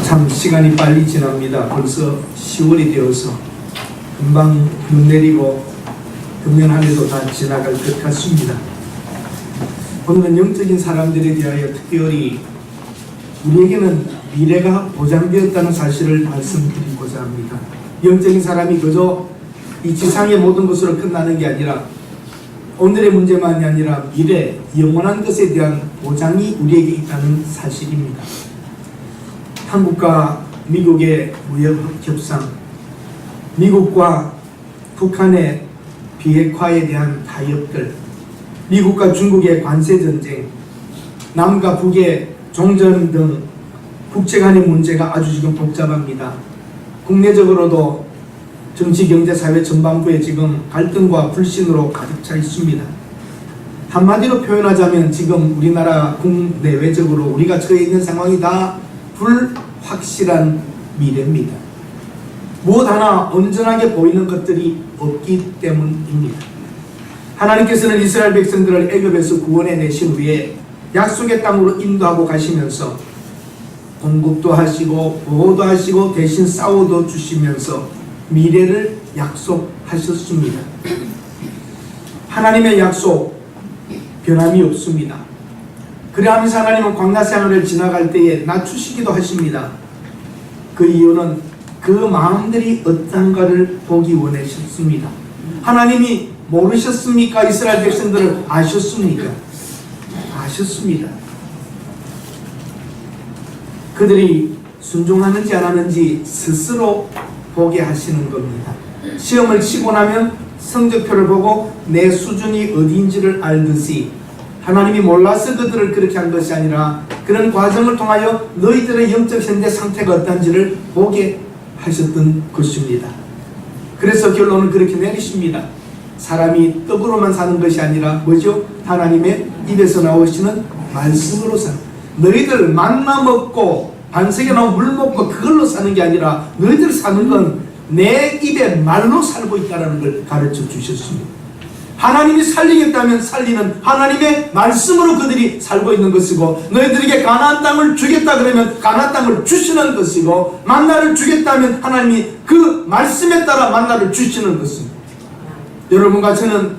참 시간이 빨리 지납니다. 벌써 10월이 되어서 금방 눈 내리고 금년 한 해도 다 지나갈 것 같습니다. 오늘은 영적인 사람들에 대하여 특별히 우리에게는 미래가 보장되었다는 사실을 말씀드리고자 합니다. 영적인 사람이 그저 이 지상의 모든 것으로 끝나는 게 아니라 오늘의 문제만이 아니라 미래, 영원한 것에 대한 보장이 우리에게 있다는 사실입니다. 한국과 미국의 무역 협상, 미국과 북한의 비핵화에 대한 타협들, 미국과 중국의 관세 전쟁, 남과 북의 종전 등 국제 간의 문제가 아주 지금 복잡합니다. 국내적으로도 정치, 경제, 사회 전반부에 지금 갈등과 불신으로 가득 차 있습니다. 한마디로 표현하자면 지금 우리나라 국내외적으로 우리가 처해 있는 상황이 다 불확실한 미래입니다. 무엇 하나 온전하게 보이는 것들이 없기 때문입니다. 하나님께서는 이스라엘 백성들을 애굽에서 구원해 내신 후에 약속의 땅으로 인도하고 가시면서 공급도 하시고 보호도 하시고 대신 싸워도 주시면서 미래를 약속하셨습니다. 하나님의 약속 변함이 없습니다. 그래하면서 하나님은 광야 생활을 지나갈 때에 낮추시기도 하십니다. 그 이유는 그 마음들이 어떤가를 보기 원하셨습니다. 하나님이 모르셨습니까? 이스라엘 백성들을 아셨습니까? 아셨습니다. 그들이 순종하는지 안 하는지 스스로 보게 하시는 겁니다. 시험을 치고 나면 성적표를 보고 내 수준이 어디인지를 알듯이 하나님이 몰라서 그들을 그렇게 한 것이 아니라 그런 과정을 통하여 너희들의 영적 현재 상태가 어떤지를 보게 하셨던 것입니다. 그래서 결론은 그렇게 내리십니다. 사람이 떡으로만 사는 것이 아니라 뭐죠? 하나님의 입에서 나오시는 말씀으로 사는, 너희들 만나 먹고 반석에 나온 물 먹고 그걸로 사는 게 아니라 너희들 사는 건 내 입의 말로 살고 있다는 걸 가르쳐 주셨습니다. 하나님이 살리겠다면 살리는 하나님의 말씀으로 그들이 살고 있는 것이고, 너희들에게 가나안 땅을 주겠다 그러면 가나안 땅을 주시는 것이고, 만나를 주겠다면 하나님이 그 말씀에 따라 만나를 주시는 것입니다. 여러분과 저는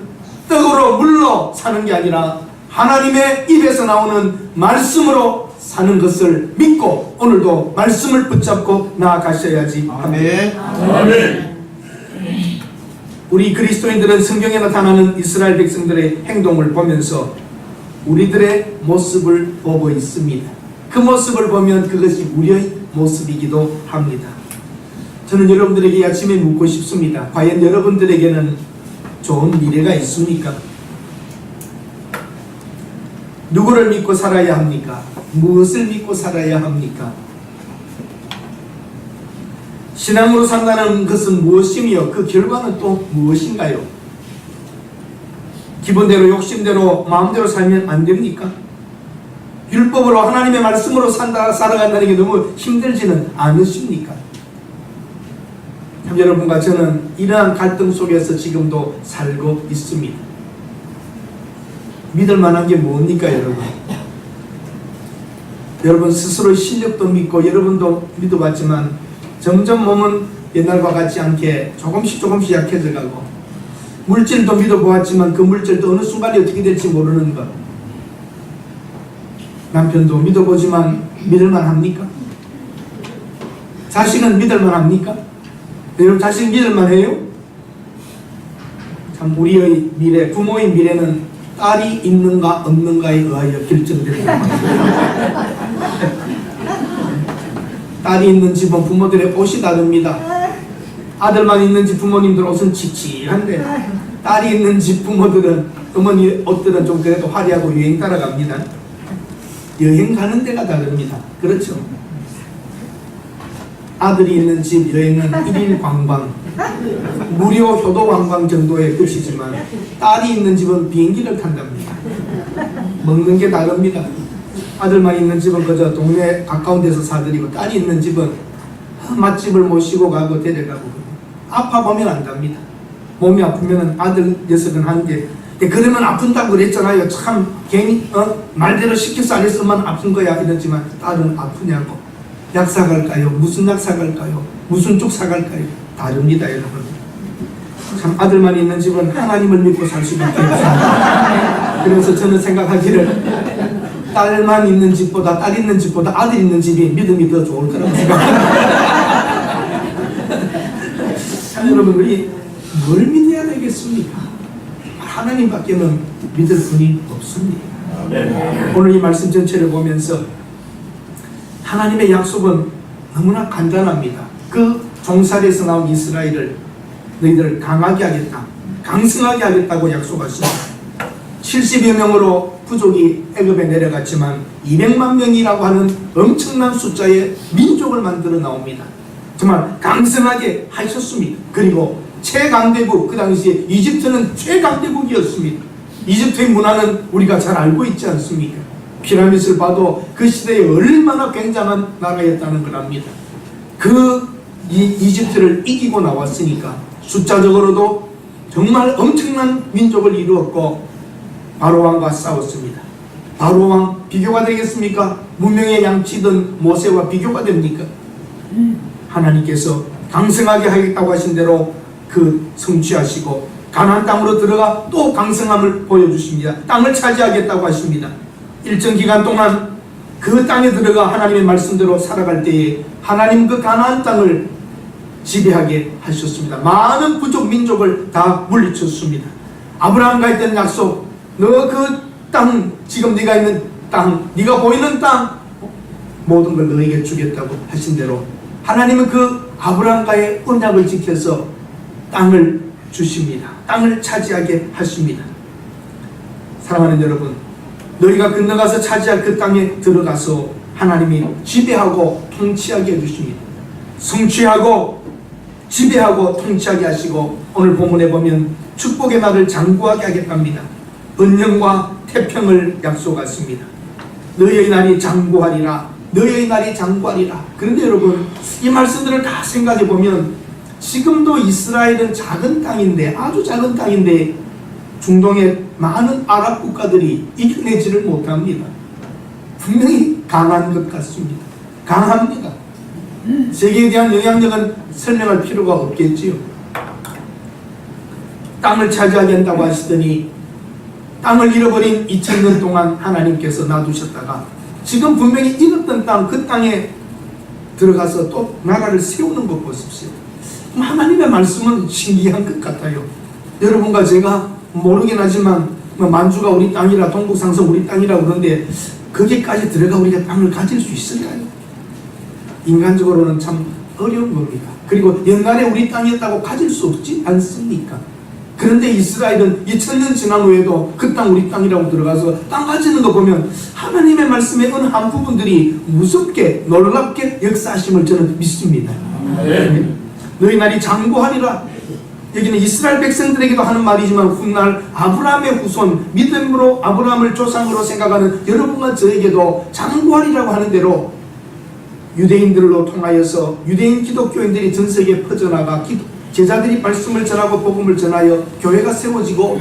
떡으로 물로 사는 게 아니라 하나님의 입에서 나오는 말씀으로 사는 것을 믿고 오늘도 말씀을 붙잡고 나아가셔야지 합니다. 아멘. 우리 그리스도인들은 성경에 나타나는 이스라엘 백성들의 행동을 보면서 우리들의 모습을 보고 있습니다. 그 모습을 보면 그것이 우리의 모습이기도 합니다. 저는 여러분들에게 이 아침에 묻고 싶습니다. 과연 여러분들에게는 좋은 미래가 있습니까? 누구를 믿고 살아야 합니까? 무엇을 믿고 살아야 합니까? 신앙으로 산다는 것은 무엇이며 그 결과는 또 무엇인가요? 기본대로 욕심대로 마음대로 살면 안 됩니까? 율법으로 하나님의 말씀으로 살아간다는 게 너무 힘들지는 않으십니까? 참 여러분과 저는 이러한 갈등 속에서 지금도 살고 있습니다. 믿을 만한 게 뭡니까 여러분? 여러분 스스로의 실력도 믿고 여러분도 믿어봤지만 점점 몸은 옛날과 같지 않게 조금씩 약해져 가고, 물질도 믿어보았지만 그 물질도 어느 순간에 어떻게 될지 모르는 것, 남편도 믿어보지만 믿을만 합니까? 자식은 믿을만 합니까? 여러분 자식 믿을만 해요? 참 우리의 미래, 부모의 미래는 딸이 있는가 없는가에 의하여 결정된다. 딸이 있는 집은 부모들의 옷이 다릅니다. 아들만 있는 집 부모님들 옷은 칙칙한데, 딸이 있는 집 부모들은 어머니 옷들은 좀 그래도 화려하고 유행 따라갑니다. 여행 가는 데가 다릅니다. 그렇죠? 아들이 있는 집 여행은 1일 관광, 무료 효도 관광 정도의 것이지만 딸이 있는 집은 비행기를 탄답니다. 먹는 게 다릅니다. 아들만 있는 집은 그저 동네 가까운 데서 사드리고, 딸이 있는 집은 맛집을 모시고 가고 데려가고, 아파보면 안답니다. 몸이 아프면 아들 녀석은 한 게, 그러면 아픈다고 그랬잖아요. 참 괜히 말대로 시켜서 안 했으면 아픈 거야 이랬지만 딸은 아프냐고. 약 사갈까요? 무슨 약 사갈까요? 무슨 쪽 사갈까요? 다릅니다, 여러분. 참 아들만 있는 집은 하나님을 믿고 살 수밖에 없습니다. 그래서 저는 생각하기를 딸만 있는 집보다 딸 있는 집보다 아들 있는 집이 믿음이 더 좋을 거라고 생각합니다. 참 여러분, 우리 뭘 믿어야 되겠습니까? 하나님밖에는 믿을 분이 없습니다. 오늘 이 말씀 전체를 보면서 하나님의 약속은 너무나 간단합니다. 그 종살이에서 나온 이스라엘을 너희들 강하게 하겠다, 강성하게 하겠다고 약속하십니다. 70여 명으로 부족이 애굽에 내려갔지만 200만 명이라고 하는 엄청난 숫자의 민족을 만들어 나옵니다. 정말 강성하게 하셨습니다. 그리고 최강대국, 그 당시에 이집트는 최강대국이었습니다. 이집트의 문화는 우리가 잘 알고 있지 않습니까? 피라미드를 봐도 그 시대에 얼마나 굉장한 나라였다는 걸 압니다. 이집트를 이기고 나왔으니까 숫자적으로도 정말 엄청난 민족을 이루었고 바로왕과 싸웠습니다. 바로왕 비교가 되겠습니까? 문명의 양치던 모세와 비교가 됩니까? 하나님께서 강성하게 하겠다고 하신 대로 그 성취하시고 가나안 땅으로 들어가 또 강성함을 보여주십니다. 땅을 차지하겠다고 하십니다. 일정 기간 동안 그 땅에 들어가 하나님의 말씀대로 살아갈 때에 하나님 그 가나안 땅을 지배하게 하셨습니다. 많은 부족 민족을 다 물리쳤습니다. 아브라함과 했던 약속, 너 그 땅, 지금 네가 있는 땅, 네가 보이는 땅 모든 걸 너에게 주겠다고 하신 대로 하나님은 그 아브라함과의 언약을 지켜서 땅을 주십니다. 땅을 차지하게 하십니다. 사랑하는 여러분, 너희가 건너가서 차지할 그 땅에 들어가서 하나님이 지배하고 통치하게 해주십니다. 성취하고 지배하고 통치하게 하시고 오늘 본문에 보면 축복의 날을 장구하게 하겠답니다. 번영과 태평을 약속하십니다. 너희의 날이 장구하리라, 너희의 날이 장구하리라. 그런데 여러분, 이 말씀들을 다 생각해 보면 지금도 이스라엘은 작은 땅인데, 아주 작은 땅인데 중동의 많은 아랍 국가들이 이겨내지를 못합니다. 분명히 강한 것 같습니다. 강합니다. 세계에 대한 영향력은 설명할 필요가 없겠지요. 땅을 차지하게 한다고 하시더니 땅을 잃어버린 2000년 동안 하나님께서 놔두셨다가 지금 분명히 잃었던 땅, 그 땅에 들어가서 또 나라를 세우는 것 보십시오. 하나님의 말씀은 신기한 것 같아요. 여러분과 제가 모르긴 하지만 만주가 우리 땅이라, 동북상성 우리 땅이라 그러는데 거기까지 들어가 우리가 땅을 가질 수 있을까요? 인간적으로는 참 어려운 겁니다. 그리고 옛날에 우리 땅이었다고 가질 수 없지 않습니까? 그런데 이스라엘은 2000년 지난 후에도 그 땅 우리 땅이라고 들어가서 땅 가지는 거 보면 하나님의 말씀의 어느 한 부분들이 무섭게 놀랍게 역사하심을 저는 믿습니다. 너희 날이 장구하리라. 여기는 이스라엘 백성들에게도 하는 말이지만 훗날 아브라함의 후손, 믿음으로 아브라함을 조상으로 생각하는 여러분과 저에게도 장구하리라고 하는 대로 유대인들로 통하여서 유대인 기독교인들이 전 세계에 퍼져나가 제자들이 말씀을 전하고 복음을 전하여 교회가 세워지고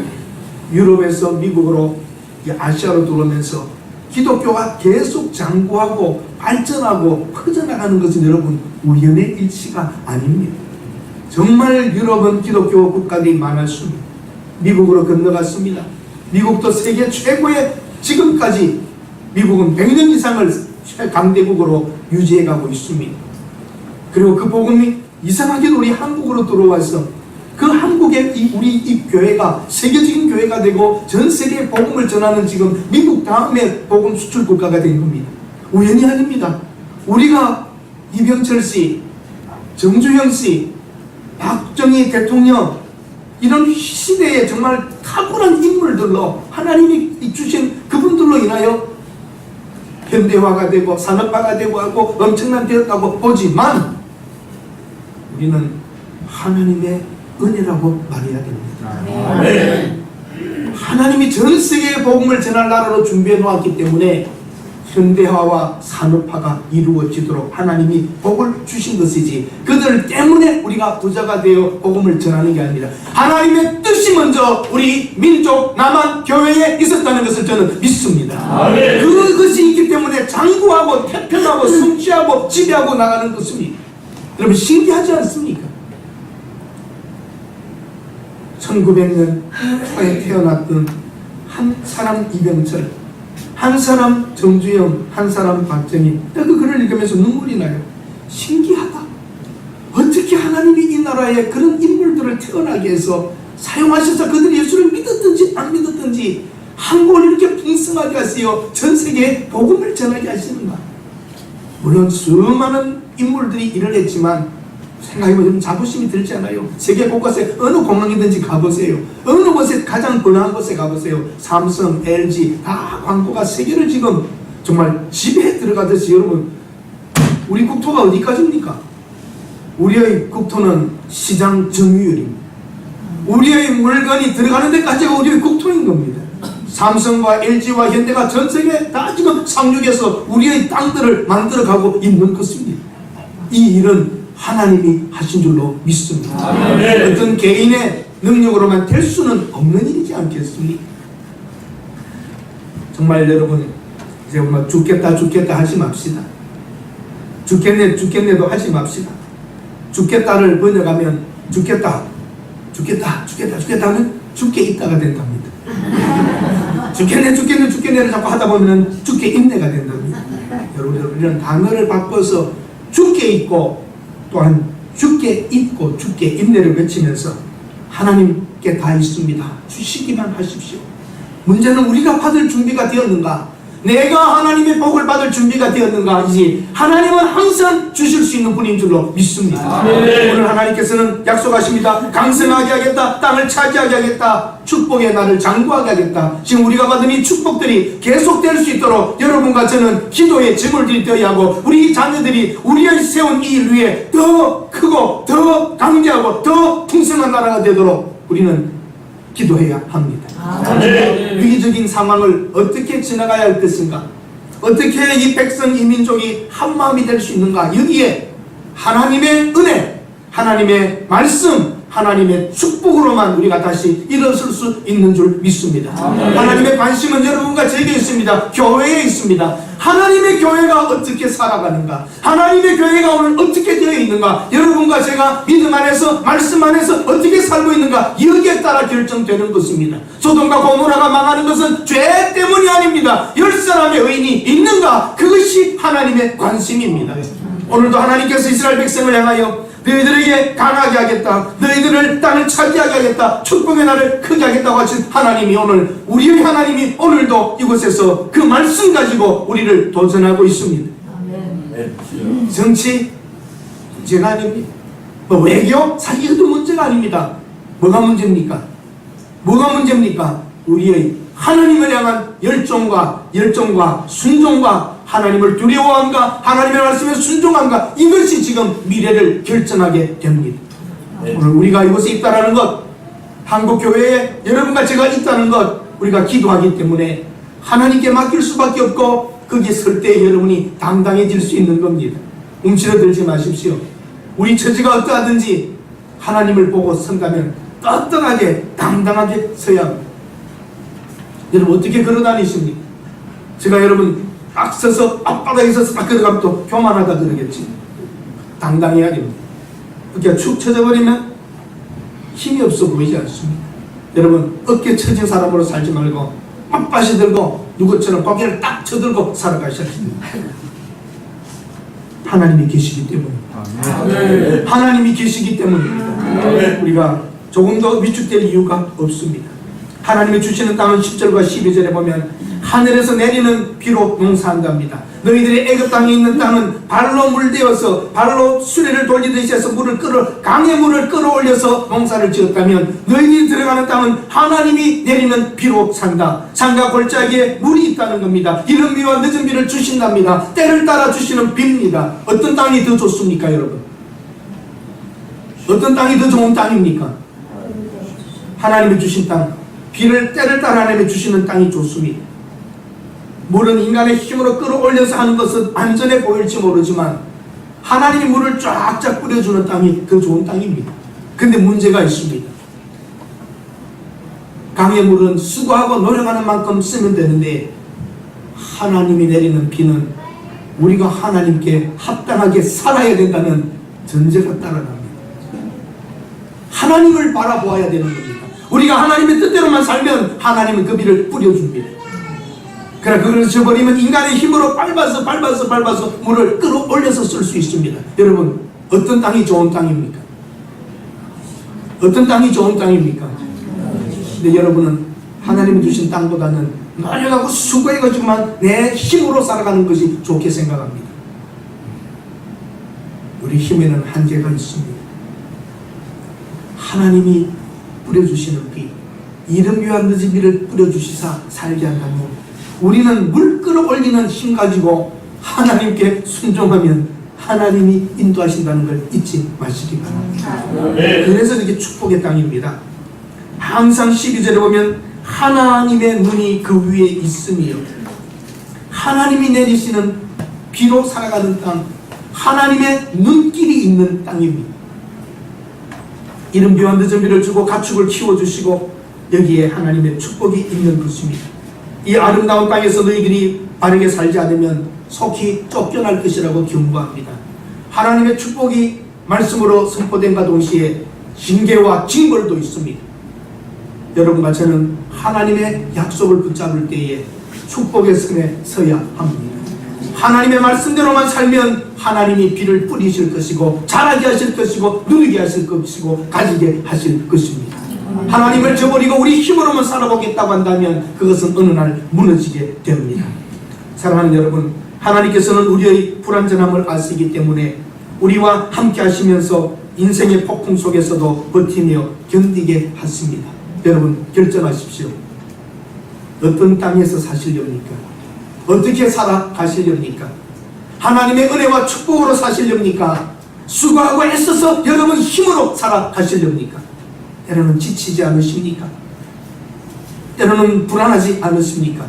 유럽에서 미국으로 아시아로 들어오면서 기독교가 계속 장구하고 발전하고 퍼져나가는 것은 여러분 우연의 일치가 아닙니다. 정말 유럽은 기독교 국가들이 많았습니다. 미국으로 건너갔습니다. 미국도 세계 최고의, 지금까지 미국은 100년 이상을 강대국으로 유지해가고 있습니다. 그리고 그 복음이 이상하게도 우리 한국으로 들어와서 그 한국의 우리 이 교회가 세계적인 교회가 되고 전 세계에 복음을 전하는 지금 미국 다음에 복음 수출 국가가 된 겁니다. 우연이 아닙니다. 우리가 이병철 씨, 정주영 씨, 박정희 대통령 이런 시대에 정말 탁월한 인물들로 하나님이 주신 그분들로 인하여 현대화가 되고 산업화가 되고 하고 엄청난 되었다고 보지만 우리는 하나님의 은혜라고 말해야 됩니다. 네. 하나님이 전 세계의 복음을 전할 나라로 준비해 놓았기 때문에 현대화와 산업화가 이루어지도록 하나님이 복을 주신 것이지 그들 때문에 우리가 부자가 되어 복음을 전하는 게 아니라 하나님의 뜻이 먼저 우리 민족 남한 교회에 있었다는 것을 저는 믿습니다. 그것이 있기 때문에 장구하고 태평하고 성취하고 통치하고 지배하고 나가는 것입니다. 여러분 신기하지 않습니까? 1900년 초에 태어났던 한 사람 이병철, 한 사람 정주영, 한 사람 박정희. 그 글을 읽으면서 눈물이 나요. 신기하다. 어떻게 하나님이 이 나라에 그런 인물들을 태어나게 해서 사용하셔서 그들이 예수를 믿었든지 안 믿었든지 한국을 이렇게 풍성하게 하시어 전 세계에 복음을 전하게 하시는가. 물론 수많은 인물들이 일을 했지만 생각해보면 자부심이 들지 않아요? 세계 곳곳에 어느 공항이든지 가보세요. 어느 곳에 가장 번화한 곳에 가보세요. 삼성, LG 다 광고가 세계를 지금 정말 지배에 들어가듯이. 여러분 우리 국토가 어디까지입니까? 우리의 국토는 시장 점유율입니다. 우리의 물건이 들어가는 데까지가 우리의 국토인 겁니다. 삼성과 LG와 현대가 전 세계 다 지금 상륙해서 우리의 땅들을 만들어가고 있는 것입니다. 이 일은 하나님이 하신 줄로 믿습니다. 어떤 개인의 능력으로만 될 수는 없는 일이지 않겠습니까? 정말 여러분 이제 뭐 죽겠다 하지 맙시다. 죽겠네도 하지 맙시다. 죽겠다를 번역하면 죽겠다 하면 죽게 있다가 된답니다. 죽겠네를 자꾸 하다 보면 죽게 있네가 된답니다. 여러분 이런 단어를 바꿔서 죽게 있고 또한 죽게 있고 죽게 있네를 외치면서 하나님께 다 있습니다. 주시기만 하십시오. 문제는 우리가 받을 준비가 되었는가? 내가 하나님의 복을 받을 준비가 되었는가 이지. 하나님은 항상 주실 수 있는 분인 줄로 믿습니다. 오늘 하나님께서는 약속하십니다. 강성하게 하겠다. 땅을 차지하게 하겠다. 축복의 날을 장구하게 하겠다. 지금 우리가 받은 이 축복들이 계속될 수 있도록 여러분과 저는 기도의 제물들이 되어야 하고, 우리 자녀들이 우리의 세운 이 일 위에 더 크고 더 강대하고 더 풍성한 나라가 되도록 우리는 기도해야 합니다. 위기적인 상황을 어떻게 지나가야 할 것인가? 어떻게 이 백성, 이 민족이 한마음이 될 수 있는가? 여기에 하나님의 은혜, 하나님의 말씀, 하나님의 축복으로만 우리가 다시 일어설 수 있는 줄 믿습니다. 하나님의 관심은 여러분과 제게 있습니다. 교회에 있습니다. 하나님의 교회가 어떻게 살아가는가? 하나님의 교회가 오늘 어떻게 되어 있는가? 여러분과 제가 믿음 안에서, 말씀 안에서 어떻게 살고 있는가? 여기에 따라 결정되는 것입니다. 소돔과 고모라가 망하는 것은 죄 때문이 아닙니다. 10사람의 의인이 있는가? 그것이 하나님의 관심입니다. 오늘도 하나님께서 이스라엘 백성을 향하여 너희들에게 강하게 하겠다, 너희들을 땅을 차지하게 하겠다, 축복의 날을 크게 하겠다고 하신 하나님이 오늘, 우리의 하나님이 오늘도 이곳에서 그 말씀 가지고 우리를 도전하고 있습니다. 정치 문제가 아닙니다. 외교 사실 이것도 문제가 아닙니다. 뭐가 문제입니까? 우리의 하나님을 향한 열정과 순종과 하나님을 두려워함과 하나님의 말씀에 순종함과, 이것이 지금 미래를 결정하게 됩니다. 오늘 우리가 이곳에 있다는 것, 한국교회에 여러분과 제가 있다는 것, 우리가 기도하기 때문에 하나님께 맡길 수밖에 없고, 거기에 설 때 여러분이 당당해질 수 있는 겁니다. 움츠러들지 마십시오. 우리 처지가 어떠하든지 하나님을 보고 선다면 떳떳하게 당당하게 서야 합니다. 여러분 어떻게 걸어다니십니까? 제가 여러분 딱 서서 앞바닥에서 딱 걸어가면 또 교만하다 그러겠지. 당당해야 됩니다. 그렇게 축 처져버리면 힘이 없어 보이지 않습니다. 여러분 어깨 처진 사람으로 살지 말고 빳빳이 들고 누구처럼 고개를 딱 쳐들고 살아가셔야 됩니다. 하나님이 계시기 때문입니다. 하나님이 계시기 때문입니다. 우리가 조금 더 위축될 이유가 없습니다. 하나님이 주시는 땅은 10절과 12절에 보면 하늘에서 내리는 비로 농사한답니다. 너희들의 애굽 땅에 있는 땅은 발로 물되어서 발로 수레를 돌리듯이 해서 강의 물을 끌어올려서 농사를 지었다면, 너희들이 들어가는 땅은 하나님이 내리는 비로 산다. 산과 골짜기에 물이 있다는 겁니다. 이른 비와 늦은 비를 주신답니다. 때를 따라 주시는 비입니다. 어떤 땅이 더 좋습니까 여러분? 어떤 땅이 더 좋은 땅입니까? 하나님이 주신 땅, 비를 때를 따라 하나님이 주시는 땅이 좋습니다. 물은 인간의 힘으로 끌어올려서 하는 것은 안전해 보일지 모르지만 하나님이 물을 쫙쫙 뿌려주는 땅이 더 좋은 땅입니다. 근데 문제가 있습니다. 강의 물은 수고하고 노력하는 만큼 쓰면 되는데, 하나님이 내리는 비는 우리가 하나님께 합당하게 살아야 된다는 전제가 따라갑니다. 하나님을 바라보아야 되는 겁니다. 우리가 하나님의 뜻대로만 살면 하나님은 그 비를 뿌려줍니다. 그러나 그걸 저버리면 인간의 힘으로 밟아서 물을 끌어올려서 쓸 수 있습니다. 여러분, 어떤 땅이 좋은 땅입니까? 어떤 땅이 좋은 땅입니까? 근데 여러분은 하나님이 주신 땅보다는 노력하고 수고해가지고만 내 힘으로 살아가는 것이 좋게 생각합니다. 우리 힘에는 한계가 있습니다. 하나님이 뿌려주시는 비, 이름 위한 늦은 비를 뿌려주시사 살게 한다면 우리는 물 끌어올리는 힘 가지고 하나님께 순종하면 하나님이 인도하신다는 걸 잊지 마시기 바랍니다. 그래서 이게 축복의 땅입니다. 항상 12절에 보면 하나님의 눈이 그 위에 있으며 하나님이 내리시는 비로 살아가는 땅, 하나님의 눈길이 있는 땅입니다. 이른 비와 늦은 비를 주고 가축을 키워주시고 여기에 하나님의 축복이 있는 것입니다. 이 아름다운 땅에서 너희들이 바르게 살지 않으면 속히 쫓겨날 것이라고 경고합니다. 하나님의 축복이 말씀으로 선포된과 동시에 징계와 징벌도 있습니다. 여러분과 저는 하나님의 약속을 붙잡을 때에 축복의 선에 서야 합니다. 하나님의 말씀대로만 살면 하나님이 비를 뿌리실 것이고 자라게 하실 것이고 누리게 하실 것이고 가지게 하실 것입니다. 하나님을 저버리고 우리 힘으로만 살아보겠다고 한다면 그것은 어느 날 무너지게 됩니다. 사랑하는 여러분, 하나님께서는 우리의 불완전함을 아시기 때문에 우리와 함께 하시면서 인생의 폭풍 속에서도 버티며 견디게 하십니다. 여러분, 결정하십시오. 어떤 땅에서 사시렵니까? 어떻게 살아가시렵니까? 하나님의 은혜와 축복으로 사시렵니까? 수고하고 애써서 여러분 힘으로 살아가시렵니까? 때로는 지치지 않으십니까? 때로는 불안하지 않으십니까?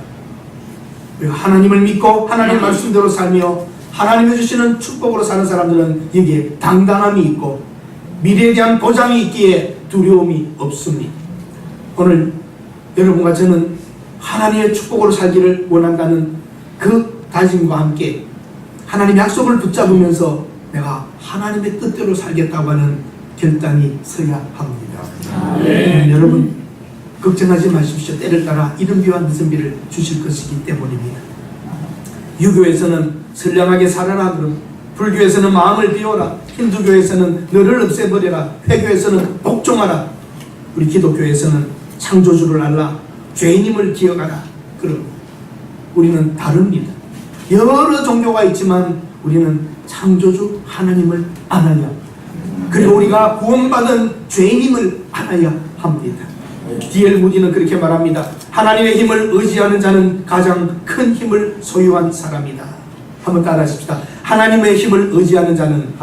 하나님을 믿고 하나님 말씀대로 살며 하나님이 주시는 축복으로 사는 사람들은 여기에 당당함이 있고 미래에 대한 보장이 있기에 두려움이 없습니다. 오늘 여러분과 저는 하나님의 축복으로 살기를 원한다는 그 다짐과 함께 하나님의 약속을 붙잡으면서 내가 하나님의 뜻대로 살겠다고 하는 결단이 서야 합니다. 여러분, 걱정하지 마십시오. 때를 따라 이른 비와 늦은 비를 주실 것이기 때문입니다. 유교에서는 선량하게 살아라 그럼, 불교에서는 마음을 비워라, 힌두교에서는 너를 없애버려라, 회교에서는 복종하라, 우리 기독교에서는 창조주를 알라, 죄인임을 기억하라. 그럼 우리는 다릅니다. 여러 종교가 있지만 우리는 창조주 하나님을 알아야, 그리고 우리가 구원받은 죄인임을 알아야 합니다. D.L. 무디는 그렇게 말합니다. 하나님의 힘을 의지하는 자는 가장 큰 힘을 소유한 사람이다. 한번 따라하십시다. 하나님의 힘을 의지하는 자는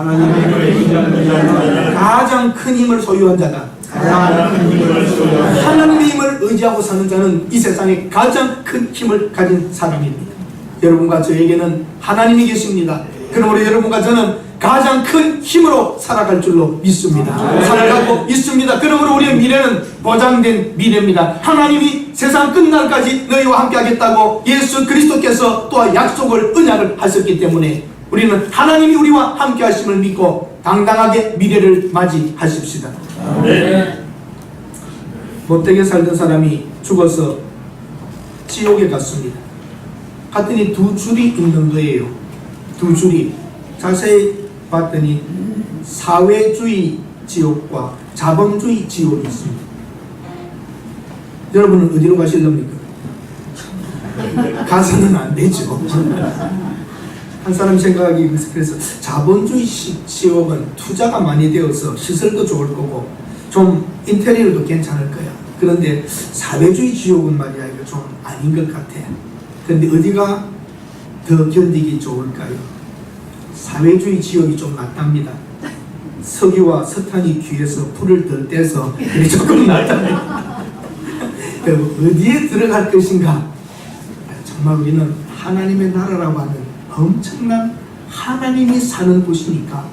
가장 큰 힘을 소유한 자다. 하나님의 힘을 의지하고 사는 자는 이 세상에 가장 큰 힘을 가진 사람입니다. 여러분과 저에게는 하나님이 계십니다. 그러므로 여러분과 저는 가장 큰 힘으로 살아갈 줄로 믿습니다. 살아가고 있습니다. 그러므로 우리의 미래는 보장된 미래입니다. 하나님이 세상 끝날까지 너희와 함께 하겠다고 예수 그리스도께서 또한 약속을 언약을 하셨기 때문에 우리는 하나님이 우리와 함께 하심을 믿고 당당하게 미래를 맞이하십시다. 못되게 살던 사람이 죽어서 지옥에 갔습니다. 갔더니 두 줄이 있는 거예요. 두 줄이. 자세히 봤더니 사회주의 지옥과 자본주의 지옥이 있습니다. 여러분은 어디로 가실랍니까? 가서는 안 되죠. 한 사람 생각하기 그래서 자본주의 지옥은 투자가 많이 되어서 시설도 좋을 거고 좀 인테리어도 괜찮을 거야. 그런데 사회주의 지옥은 말이야 이거 좀 아닌 것 같아. 그런데 어디가 더 견디기 좋을까요? 사회주의 지옥이 좀 낫답니다. 석유와 석탄이 귀해서 불을 덜 떼서 조금 낫답니다. 어디에 들어갈 것인가? 정말 우리는 하나님의 나라라고 하는 엄청난 하나님이 사는 곳이니까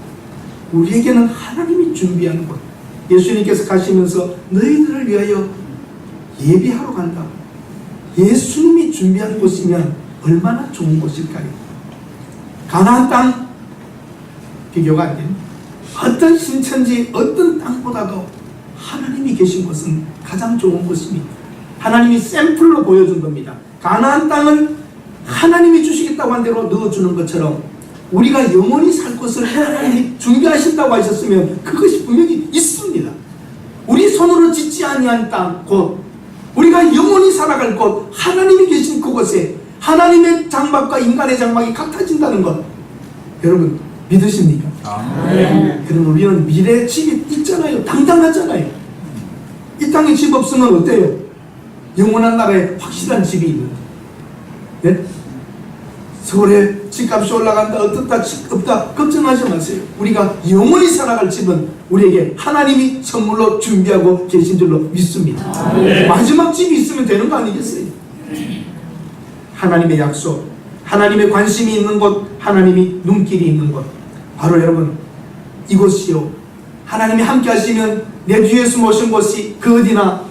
우리에게는 하나님이 준비한 곳. 예수님께서 가시면서 너희들을 위하여 예비하러 간다. 예수님이 준비한 곳이면 얼마나 좋은 곳일까요? 가나안 땅 비교가 안 됩니다. 어떤 신천지 어떤 땅보다도 하나님이 계신 곳은 가장 좋은 곳입니다. 하나님이 샘플로 보여준 겁니다. 가나안 땅을 하나님이 주시겠다고 한 대로 넣어주는 것처럼 우리가 영원히 살 곳을 하나님이 준비하신다고 하셨으면 그것이 분명히 있습니다. 우리 손으로 짓지 아니한 땅, 곧 우리가 영원히 살아갈 곳, 하나님이 계신 그곳에 하나님의 장막과 인간의 장막이 같아진다는 것, 여러분 믿으십니까? 그럼 우리는 미래의 집이 있잖아요. 당당하잖아요. 이 땅에 집 없으면 어때요? 영원한 나라에 확실한 집이 있는데, 네? 서울에 집값이 올라간다, 어떻다, 없다 걱정하지 마세요. 우리가 영원히 살아갈 집은 우리에게 하나님이 선물로 준비하고 계신 줄로 믿습니다. 마지막 집이 있으면 되는 거 아니겠어요? 하나님의 약속, 하나님의 관심이 있는 곳, 하나님이 눈길이 있는 곳, 바로 여러분 이곳이요. 하나님이 함께 하시면 내 뒤에 숨으신 곳이 그 어디나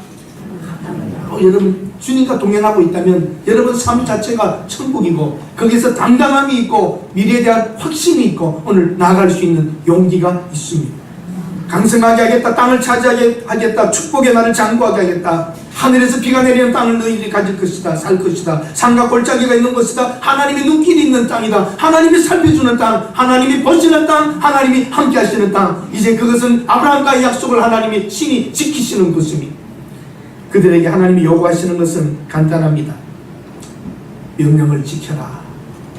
여러분 주님과 동행하고 있다면 여러분 삶 자체가 천국이고 거기서 당당함이 있고 미래에 대한 확신이 있고 오늘 나아갈 수 있는 용기가 있습니다. 강성하게 하겠다, 땅을 차지하게 하겠다, 축복의 날을 장구하게 하겠다, 하늘에서 비가 내리는 땅을 너희들이 가질 것이다, 살 것이다, 산과 골짜기가 있는 것이다, 하나님의 눈길이 있는 땅이다, 하나님이 살펴주는 땅, 하나님이 보시는 땅, 하나님이 함께 하시는 땅. 이제 그것은 아브라함과의 약속을 하나님이 신이 지키시는 것입니다. 그들에게 하나님이 요구하시는 것은 간단합니다. 명령을 지켜라.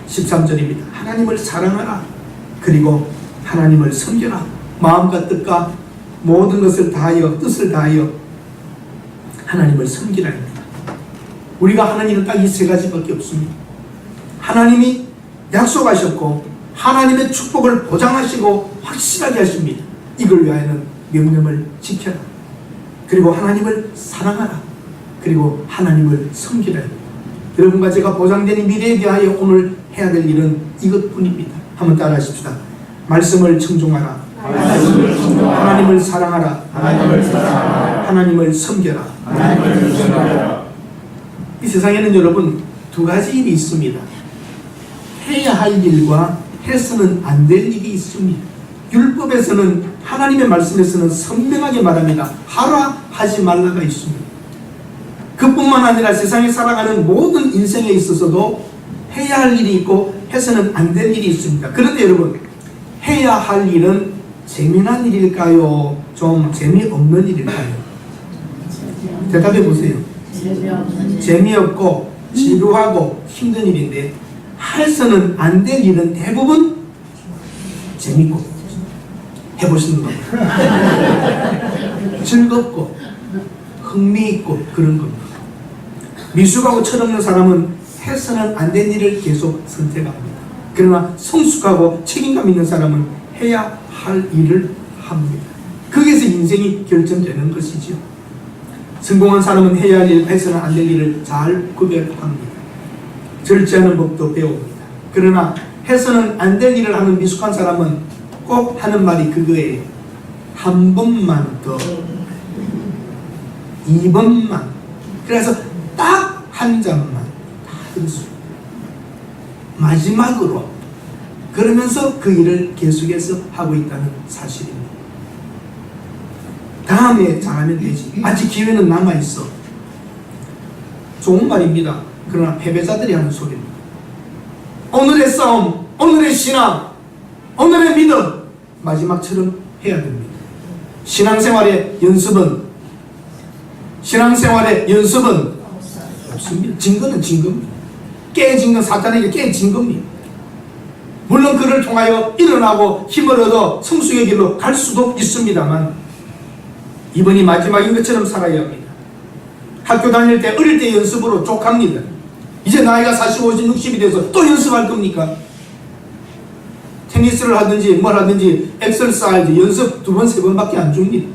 13절입니다. 하나님을 사랑하라. 그리고 하나님을 섬겨라. 마음과 뜻과 모든 것을 다하여 뜻을 다하여 하나님을 섬기라입니다. 우리가 하나님은 딱 이 세 가지밖에 없습니다. 하나님이 약속하셨고 하나님의 축복을 보장하시고 확실하게 하십니다. 이걸 위하여는 명령을 지켜라. 그리고 하나님을 사랑하라. 그리고 하나님을 섬기라. 여러분과 제가 보장되는 미래에 대하여 오늘 해야 될 일은 이것뿐입니다. 한번 따라 하십시다. 말씀을 청종하라. 하나님을 사랑하라. 하나님을 섬겨라. 이 세상에는 여러분 두 가지 일이 있습니다. 해야 할 일과 해서는 안 될 일이 있습니다. 율법에서는 하나님의 말씀에서는 선명하게 말합니다. 하라 하지 말라가 있습니다. 그뿐만 아니라 세상에 살아가는 모든 인생에 있어서도 해야 할 일이 있고 해서는 안 될 일이 있습니다. 그런데 여러분 해야 할 일은 재미난 일일까요? 좀 재미없는 일일까요? 대답해 보세요. 재미없고 지루하고 힘든 일인데 해서는 안 될 일은 대부분 재밌고 해보시는 겁니다. 즐겁고 흥미있고 그런 겁니다. 미숙하고 철없는 사람은 해서는 안 된 일을 계속 선택합니다. 그러나 성숙하고 책임감 있는 사람은 해야 할 일을 합니다. 거기에서 인생이 결정되는 것이죠. 성공한 사람은 해야 할 일, 해서는 안 될 일을 잘 구별합니다. 절제하는 법도 배웁니다. 그러나 해서는 안 될 일을 하는 미숙한 사람은 꼭 하는 말이 그거예요. 한 번만 더, 2번만. 그래서 딱 한 잔만 다 들었어요. 마지막으로 그러면서 그 일을 계속해서 하고 있다는 사실입니다. 다음에 잘하면 되지. 아직 기회는 남아있어. 좋은 말입니다. 그러나 패배자들이 하는 소리입니다. 오늘의 싸움, 오늘의 신앙, 오늘의 믿음 마지막처럼 해야 됩니다. 신앙생활의 연습은 없습니다. 증거는 증거입니다. 깨진 건 사탄에게 깨진 겁니다. 물론 그를 통하여 일어나고 힘을 얻어 성숙의 길로 갈 수도 있습니다만 이번이 마지막인 것처럼 살아야 합니다. 학교 다닐 때 어릴 때 연습으로 족합니다. 이제 나이가 40, 50, 60이 돼서 또 연습할 겁니까? 테니스를 하든지 뭘 하든지 엑설사이즈 연습 2번, 3번밖에 안 줍니다.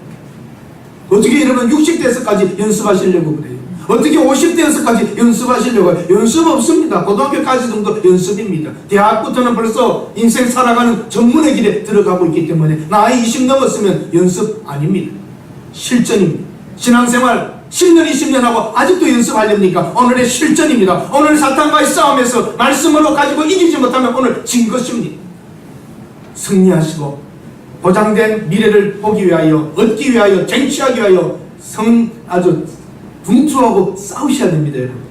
어떻게 이러면 60대에서까지 연습하시려고 그래요? 어떻게 50대에서까지 연습하시려고 해요? 연습 없습니다. 고등학교까지 정도 연습입니다. 대학부터는 벌써 인생 살아가는 전문의 길에 들어가고 있기 때문에 나이 20 넘었으면 연습 아닙니다. 실전입니다. 신앙생활 10년 20년 하고 아직도 연습하렵니까? 오늘의 실전입니다. 오늘 사탄과의 싸움에서 말씀으로 가지고 이기지 못하면 오늘 진 것입니다. 승리하시고 보장된 미래를 보기 위하여, 얻기 위하여, 쟁취하기 위하여 아주 분투하고 싸우셔야 됩니다. 여러분.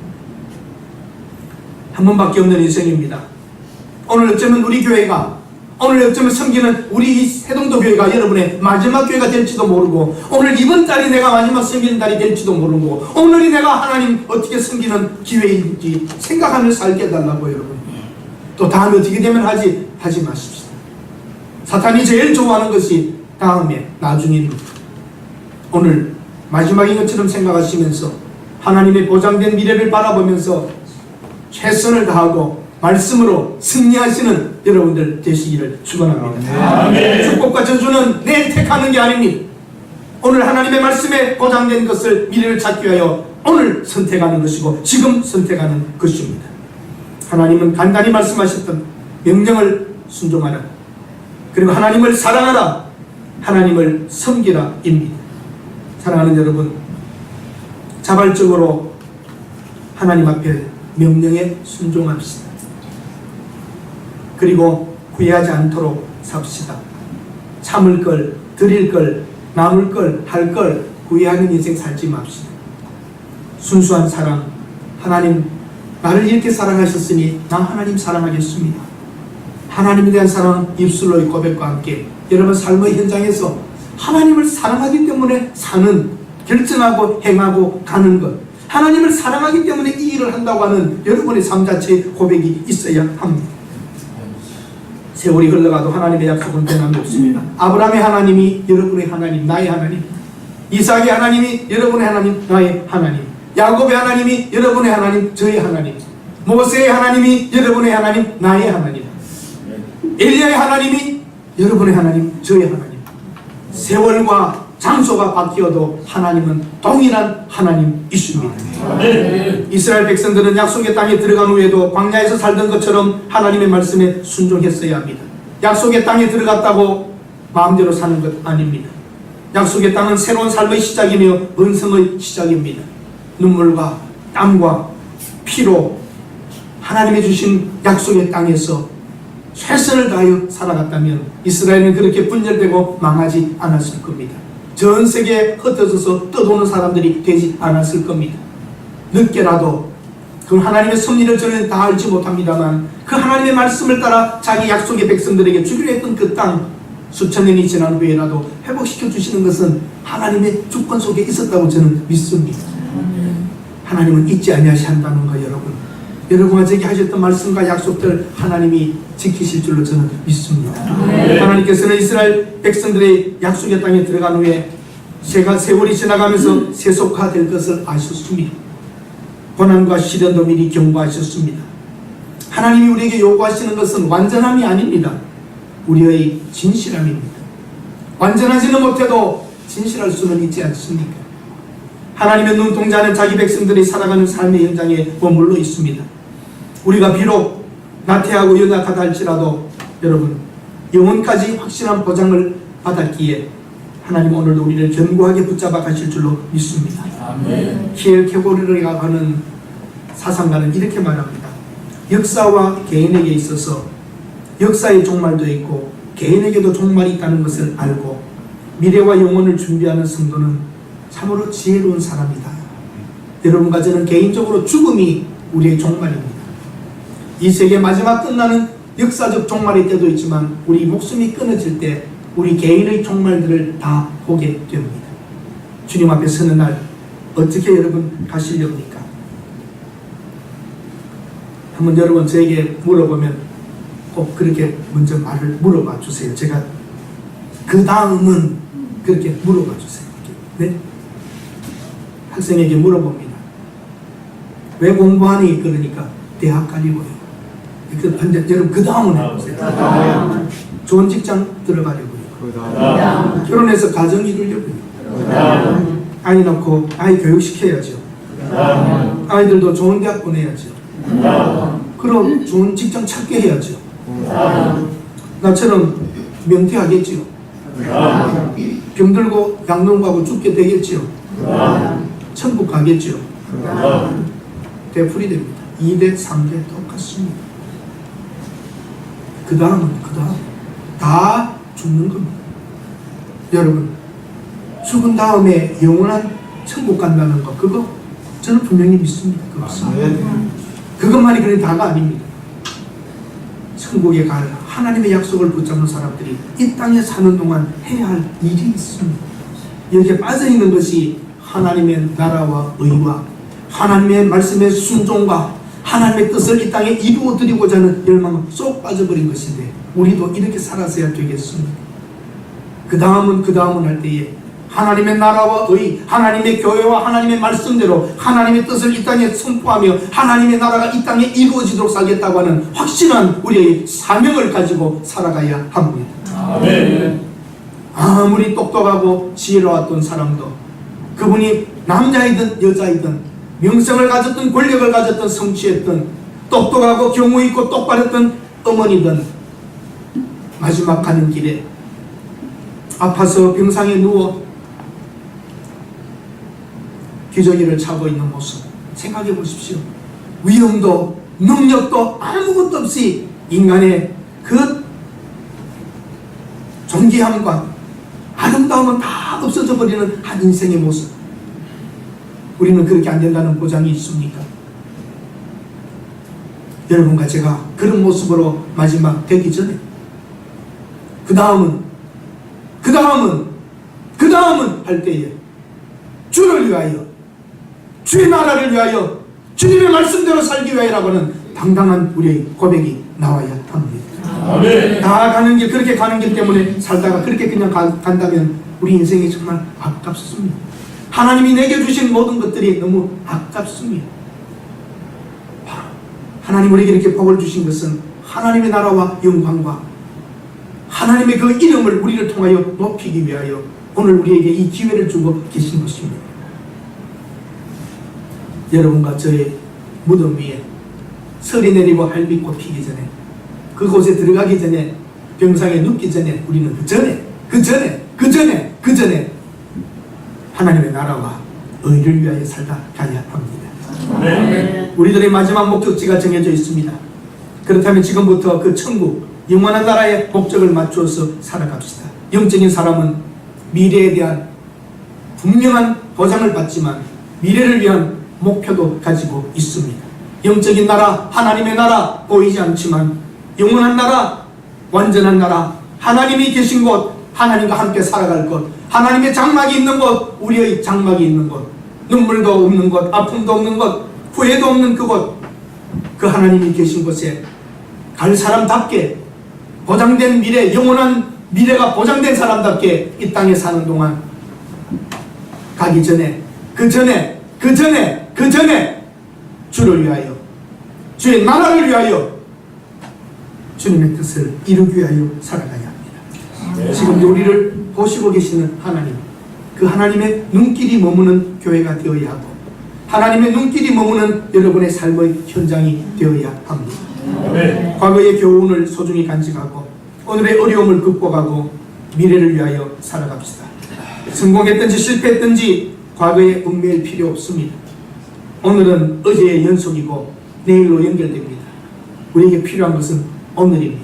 한 번밖에 없는 인생입니다. 오늘 어쩌면 우리 교회가, 오늘 어쩌면 섬기는 우리 이 해동도 교회가 여러분의 마지막 교회가 될지도 모르고, 오늘 이번 달이 내가 마지막 섬기는 달이 될지도 모르고, 오늘이 내가 하나님 어떻게 섬기는 기회인지 생각하면서 살게 해달라고. 여러분, 또 다음에 어떻게 되면 하지 마십시다. 사탄이 제일 좋아하는 것이 다음에, 나중입니다. 오늘 마지막인 것처럼 생각하시면서 하나님의 보장된 미래를 바라보면서 최선을 다하고 말씀으로 승리하시는 여러분들 되시기를 축원합니다. 축복과 저주는 내일 택하는 게 아닙니다. 오늘 하나님의 말씀에 보장된 것을, 미래를 찾기 위하여 오늘 선택하는 것이고 지금 선택하는 것입니다. 하나님은 간단히 말씀하셨던 명령을 순종하라, 그리고 하나님을 사랑하라, 하나님을 섬기라 입니다. 사랑하는 여러분, 자발적으로 하나님 앞에 명령에 순종합시다. 그리고 후회하지 않도록 삽시다. 참을 걸, 드릴 걸, 나눌 걸, 할 걸 후회하는 인생 살지 맙시다. 순수한 사랑, 하나님 나를 이렇게 사랑하셨으니 나 하나님 사랑하겠습니다. 하나님에 대한 사랑, 입술로의 고백과 함께 여러분 삶의 현장에서 하나님을 사랑하기 때문에 사는, 결정하고 행하고 가는 것, 하나님을 사랑하기 때문에 이 일을 한다고 하는 여러분의 삶 자체의 고백이 있어야 합니다. 세월이 흘러가도 하나님의 약속은 변함이 없습니다. 아브라함의 하나님이 여러분의 하나님, 나의 하나님, 이삭의 하나님이 여러분의 하나님, 나의 하나님, 야곱의 하나님이 여러분의 하나님, 저의 하나님, 모세의 하나님이 여러분의 하나님, 나의 하나님, 엘리야의 하나님이 여러분의 하나님, 저의 하나님. 세월과 장소가 바뀌어도 하나님은 동일한 하나님이십니다. 이스라엘 백성들은 약속의 땅에 들어간 후에도 광야에서 살던 것처럼 하나님의 말씀에 순종했어야 합니다. 약속의 땅에 들어갔다고 마음대로 사는 것 아닙니다. 약속의 땅은 새로운 삶의 시작이며 번성의 시작입니다. 눈물과 땀과 피로 하나님이 주신 약속의 땅에서 최선을 다하여 살아갔다면 이스라엘은 그렇게 분열되고 망하지 않았을 겁니다. 전 세계에 흩어져서 떠도는 사람들이 되지 않았을 겁니다. 늦게라도 그 하나님의 섭리를 저는 다 알지 못합니다만 그 하나님의 말씀을 따라 자기 약속의 백성들에게 주기로 했던 그 땅, 수천 년이 지난 후에라도 회복시켜 주시는 것은 하나님의 주권 속에 있었다고 저는 믿습니다. 하나님은 잊지 아니하신다는 거, 여러분과 제게 하셨던 말씀과 약속들 하나님이 지키실 줄로 저는 믿습니다. 하나님께서는 이스라엘 백성들의 약속의 땅에 들어간 후에 세월이 지나가면서 세속화될 것을 아셨습니다. 고난과 시련도 미리 경고하셨습니다. 하나님이 우리에게 요구하시는 것은 완전함이 아닙니다. 우리의 진실함입니다. 완전하지는 못해도 진실할 수는 있지 않습니까? 하나님의 눈동자는 자기 백성들이 살아가는 삶의 현장에 머물러 있습니다. 우리가 비록 나태하고 연약하다 할지라도 여러분 영혼까지 확실한 보장을 받았기에 하나님 오늘도 우리를 견고하게 붙잡아 가실 줄로 믿습니다. 키엘케고르가 하는 사상가는 이렇게 말합니다. 역사와 개인에게 있어서 역사의 종말도 있고 개인에게도 종말이 있다는 것을 알고 미래와 영혼을 준비하는 성도는 참으로 지혜로운 사람이다. 여러분과 저는 개인적으로 죽음이 우리의 종말입니다. 이 세계 마지막 끝나는 역사적 종말의 때도 있지만 우리 목숨이 끊어질 때 우리 개인의 종말들을 다 보게 됩니다. 주님 앞에 서는 날 어떻게 여러분 가시렵니까? 한번 여러분 저에게 물어보면 꼭 그렇게 먼저 말을 물어봐 주세요. 제가 그 다음은 그렇게 물어봐 주세요. 네? 학생에게 물어봅니다. 왜 공부하니? 그러니까 대학 가려고요. 여러분 그 다음은 해보세요. 좋은 직장 들어가려고요. 결혼해서 가정 이루려고요. 아이 낳고 아이 교육시켜야죠. 아이들도 좋은 대학 보내야죠. 그럼 좋은 직장 찾게 해야죠. 나처럼 명퇴하겠지요. 병들고 양동하고 죽게 되겠지요. 천국 가겠죠. 되풀이 됩니다. 2대 3대 똑같습니다. 그 다음은 다 죽는 겁니다. 여러분, 죽은 다음에 영원한 천국 간다는 거, 그거 저는 분명히 믿습니다. 그것만이 그런 다가 아닙니다. 천국에 갈 하나님의 약속을 붙잡는 사람들이 이 땅에 사는 동안 해야 할 일이 있습니다. 여기에 빠져있는 것이 하나님의 나라와 의와 하나님의 말씀의 순종과 하나님의 뜻을 이 땅에 이루어드리고자 하는 열망은 쏙 빠져버린 것인데, 우리도 이렇게 살아서야 되겠습니다. 그 다음은 할 때에 하나님의 나라와 의, 하나님의 교회와 하나님의 말씀대로 하나님의 뜻을 이 땅에 선포하며 하나님의 나라가 이 땅에 이루어지도록 살겠다고 하는 확실한 우리의 사명을 가지고 살아가야 합니다. 아멘. 아무리 똑똑하고 지혜로웠던 사람도, 그분이 남자이든 여자이든 명성을 가졌던 권력을 가졌던 성취했던 똑똑하고 경우 있고 똑바랐던 어머니든 마지막 가는 길에 아파서 병상에 누워 기저귀를 차고 있는 모습 생각해 보십시오. 위험도 능력도 아무것도 없이 인간의 그 존귀함과 아름다움은 다 없어져 버리는 한 인생의 모습. 우리는 그렇게 안 된다는 보장이 있습니까? 여러분과 제가 그런 모습으로 마지막 되기 전에 그 다음은 할 때에 주를 위하여, 주의 나라를 위하여, 주님의 말씀대로 살기 위하여라고 하는 당당한 우리의 고백이 나와야 합니다. 아멘. 다 가는 길, 그렇게 가는 길 때문에 살다가 그렇게 그냥 간다면 우리 인생이 정말 아깝습니다. 하나님이 내게 주신 모든 것들이 너무 아깝습니다. 하나님 우리에게 이렇게 복을 주신 것은 하나님의 나라와 영광과 하나님의 그 이름을 우리를 통하여 높이기 위하여 오늘 우리에게 이 기회를 주고 계신 것입니다. 여러분과 저의 무덤 위에 설이 내리고 할미꽃 피기 전에, 그곳에 들어가기 전에, 병상에 눕기 전에 우리는 그 전에 하나님의 나라와 의를 위하여 살다 가야 합니다. 네. 우리들의 마지막 목적지가 정해져 있습니다. 그렇다면 지금부터 그 천국, 영원한 나라의 목적을 맞추어서 살아갑시다. 영적인 사람은 미래에 대한 분명한 보장을 받지만 미래를 위한 목표도 가지고 있습니다. 영적인 나라, 하나님의 나라 보이지 않지만 영원한 나라, 완전한 나라, 하나님이 계신 곳, 하나님과 함께 살아갈 것, 하나님의 장막이 있는 곳, 우리의 장막이 있는 곳, 눈물도 없는 곳, 아픔도 없는 곳, 후회도 없는 그곳, 그 하나님이 계신 곳에 갈 사람답게 보장된 미래, 영원한 미래가 보장된 사람답게 이 땅에 사는 동안 가기 전에 그 전에 주를 위하여, 주의 나라를 위하여, 주님의 뜻을 이루기 위하여 살아가야 합니다. 지금도 우리를 보시고 계시는 하나님, 그 하나님의 눈길이 머무는 교회가 되어야 하고 하나님의 눈길이 머무는 여러분의 삶의 현장이 되어야 합니다. 네. 과거의 교훈을 소중히 간직하고 오늘의 어려움을 극복하고 미래를 위하여 살아갑시다. 성공했든지 실패했든지 과거에 얽매일 필요 없습니다. 오늘은 어제의 연속이고 내일로 연결됩니다. 우리에게 필요한 것은 오늘입니다.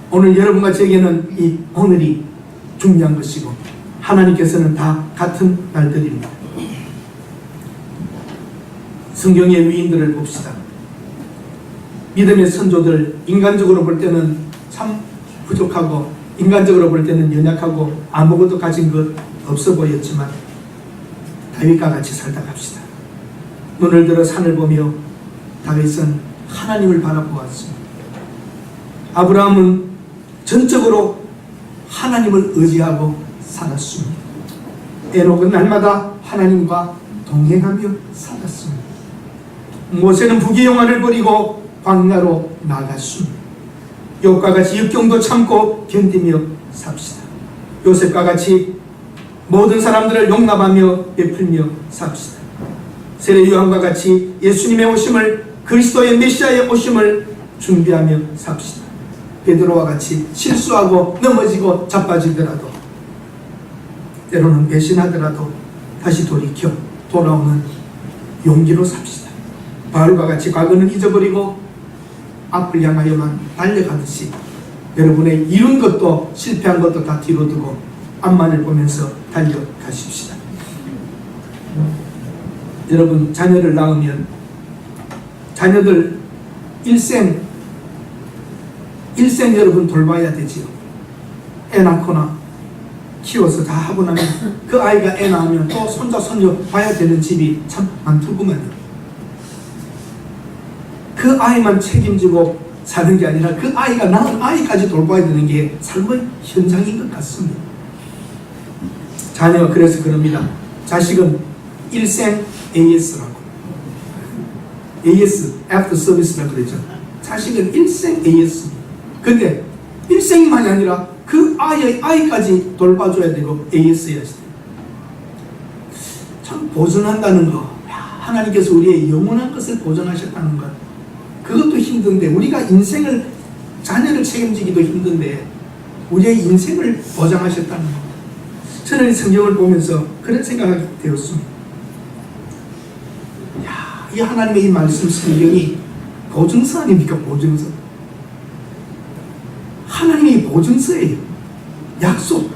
오늘 여러분과 저에게는 이 오늘이 중요한 것이고 하나님께서는 다 같은 날들입니다. 성경의 위인들을 봅시다. 믿음의 선조들, 인간적으로 볼 때는 참 부족하고 인간적으로 볼 때는 연약하고 아무것도 가진 것 없어 보였지만 다윗과 같이 살다 갑시다. 눈을 들어 산을 보며 다윗은 하나님을 바라보았습니다. 아브라함은 전적으로 하나님을 의지하고 살았습니다. 에녹은 날마다 하나님과 동행하며 살았습니다. 모세는 부귀영화를 버리고 광야로 나갔습니다. 욥과 같이 역경도 참고 견디며 삽시다. 요셉과 같이 모든 사람들을 용납하며 베풀며 삽시다. 세례 요한과 같이 예수님의 오심을, 그리스도의 메시아의 오심을 준비하며 삽시다. 베드로와 같이 실수하고 넘어지고 자빠지더라도, 때로는 배신하더라도 다시 돌이켜 돌아오는 용기로 삽시다. 바울과 같이 과거는 잊어버리고 앞을 향하여만 달려가듯이 여러분의 이룬 것도 실패한 것도 다 뒤로 두고 앞만을 보면서 달려가십시다. 여러분 자녀를 낳으면 자녀들 일생 여러분 돌봐야 되지요. 애 낳거나 키워서 다 하고 나면 그 아이가 애 낳으면 또 손자 손녀 봐야 되는 집이 참 많더구만요. 그 아이만 책임지고 사는 게 아니라 그 아이가 낳은 아이까지 돌봐야 되는 게 삶의 현장인 것 같습니다. 자녀가 그래서 그럽니다. 자식은 일생 AS라고. AS, After Service라고 그러죠. 자식은 일생 AS. 근데 일생만이 아니라 그 아이까지 돌봐줘야 되고 AS여야 돼요. 참 보존한다는 거. 하나님께서 우리의 영원한 것을 보존하셨다는 것. 그것도 힘든데 우리가 인생을 자녀를 책임지기도 힘든데 우리의 인생을 보장하셨다는 것. 저는 이 성경을 보면서 그런 생각이 되었습니다. 이 하나님의 이 말씀 성경이 보증서 아닙니까? 보증서. 하나님이 보증서예요. 약속.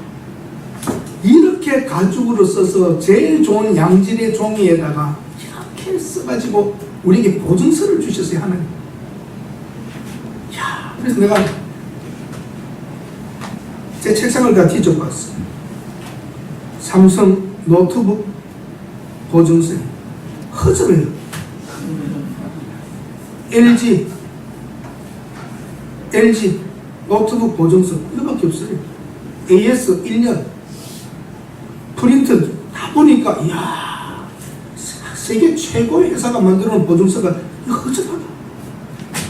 이렇게 가죽으로 써서 제일 좋은 양질의 종이에다가 이렇게 써가지고 우리에게 보증서를 주셨어요. 하나님. 그래서 내가 제 책상을 다 뒤져봤어요. 삼성 노트북 보증서 허접해요. LG 노트북 보증서 이거밖에 없어요. AS 1년 프린트 다 보니까 이야 세계 최고의 회사가 만들어놓은 보증서가 허접하다.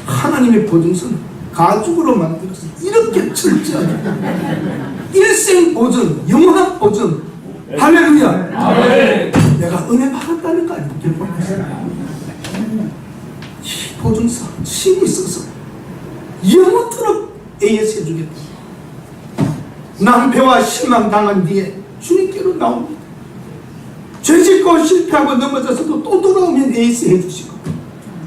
하나님의 보증서는 가죽으로 만들어서 이렇게 철저하게 일생 보증, 영원한 보증. 할렐루야. 내가 은혜 받았다는 거 아닙니까? 이 보증서 힘이 있어서 영원토록 AS 해주겠다. 낭패와 실망당한 뒤에 주님께로 나옵니다. 죄짓고 실패하고 넘어져서도 또 돌아오면 AS 해주시고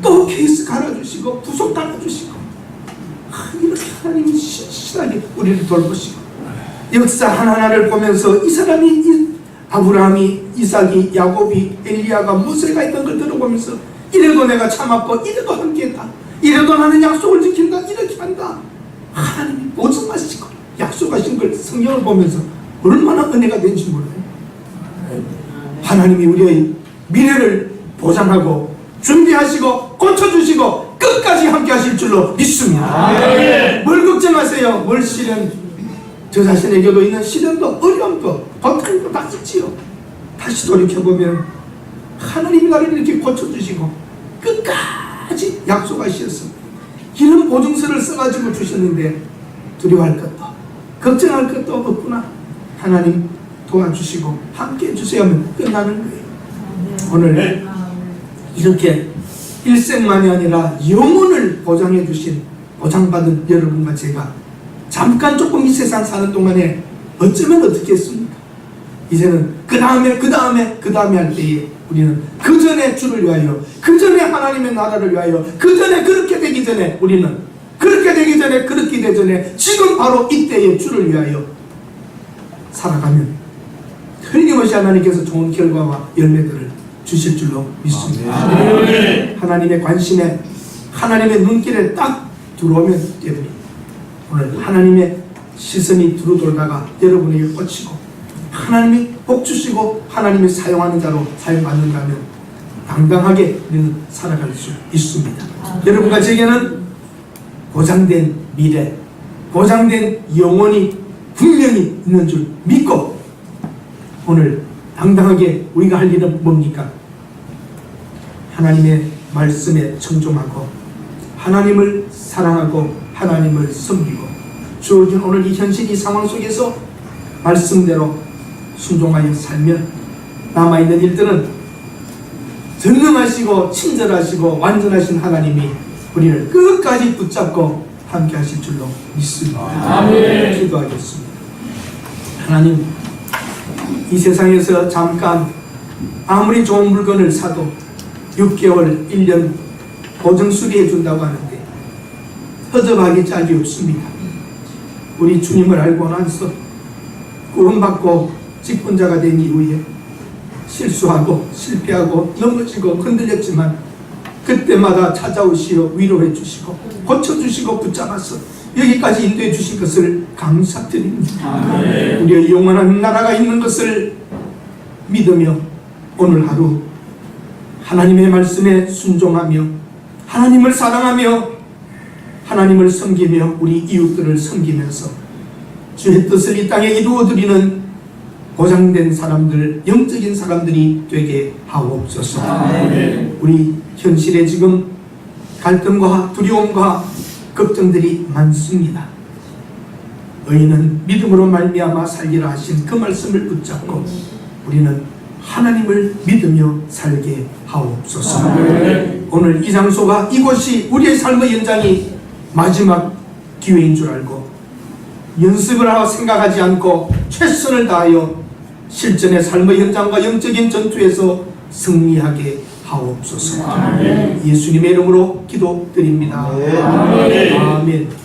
또 케이스 갈아주시고 부속 달아주시고 이렇게 하나님이 신실하게 우리를 돌보시고 역사 하나하나를 보면서 이 사람이 아브라함이 이삭이 야곱이 엘리야가 모세가 있던 걸 들어보면서 이래도 내가 참았고 이래도 함께했다. 이래도 나는 약속을 지킨다. 이렇게 한다. 하나님이 보증하시고 약속하신 걸 성경을 보면서 얼마나 은혜가 된지 몰라요. 하나님이 우리의 미래를 보장하고 준비하시고 고쳐주시고 끝까지 함께 하실 줄로 믿습니다. 뭘 걱정하세요? 뭘 시련, 저 자신에게도 있는 시련도 어려움도 고통도 다 있지요. 다시 돌이켜보면 하나님이 나를 이렇게 고쳐주시고 끝까지 약속하셨어. 이런 보증서를 써가지고 주셨는데 두려워할 것도 걱정할 것도 없구나. 하나님 도와주시고 함께 해주세요 하면 끝나는 거예요. 오늘 이렇게 일생만이 아니라 영혼을 보장해 주신 보장받은 여러분과 제가 잠깐 조금 이 세상 사는 동안에 어쩌면 어떻게 했습니까? 이제는 그 다음에 할 때에 우리는 그 전에 주를 위하여, 그 전에 하나님의 나라를 위하여, 그 전에 그렇게 되기 전에 우리는 그렇게 되기 전에 그렇게 되기 전에 지금 바로 이때에 주를 위하여 살아가면 틀림없이 하나님께서 좋은 결과와 열매들을 주실 줄로 믿습니다. 하나님의 관심에 하나님의 눈길에 딱 들어오면 됩니다. 오늘 하나님의 시선이 두루 돌다가 여러분에게 꽂히고 하나님이 복 주시고 하나님이 사용하는 자로 사용받는다면 당당하게 우리는 살아갈 수 있습니다. 여러분과 제게는 보장된 미래, 보장된 영혼이 분명히 있는 줄 믿고 오늘 당당하게 우리가 할 일은 뭡니까? 하나님의 말씀에 청종하고 하나님을 사랑하고 하나님을 섬기고 주어진 오늘 이 현실 이 상황 속에서 말씀대로 순종하여 살면 남아있는 일들은 전능하시고 친절하시고 완전하신 하나님이 우리를 끝까지 붙잡고 함께 하실 줄로 믿습니다. 아멘. 기도하겠습니다. 하나님, 이 세상에서 잠깐 아무리 좋은 물건을 사도 6개월, 1년 보증 수리해 준다고 하는데 허접하기 짝이 없습니다. 우리 주님을 알고 나서 구원받고 직분자가 된 이후에 실수하고 실패하고 넘어지고 흔들렸지만 그때마다 찾아오시어 위로해 주시고 고쳐주시고 붙잡아서 여기까지 인도해 주신 것을 감사드립니다. 우리의 영원한 나라가 있는 것을 믿으며 오늘 하루 하나님의 말씀에 순종하며 하나님을 사랑하며 하나님을 섬기며 우리 이웃들을 섬기면서 주의 뜻을 이 땅에 이루어드리는 보장된 사람들, 영적인 사람들이 되게 하옵소서. 우리 현실에 지금 갈등과 두려움과 걱정들이 많습니다. 의인은 믿음으로 말미암아 살리라 하신 그 말씀을 붙잡고 우리는 하나님을 믿으며 살게 하옵소서. 오늘 이 장소가 이곳이 우리의 삶의 연장이 마지막 기회인 줄 알고 연습을 하고 생각하지 않고 최선을 다하여 실전의 삶의 현장과 영적인 전투에서 승리하게 하옵소서. 예수님의 이름으로 기도드립니다. 아멘.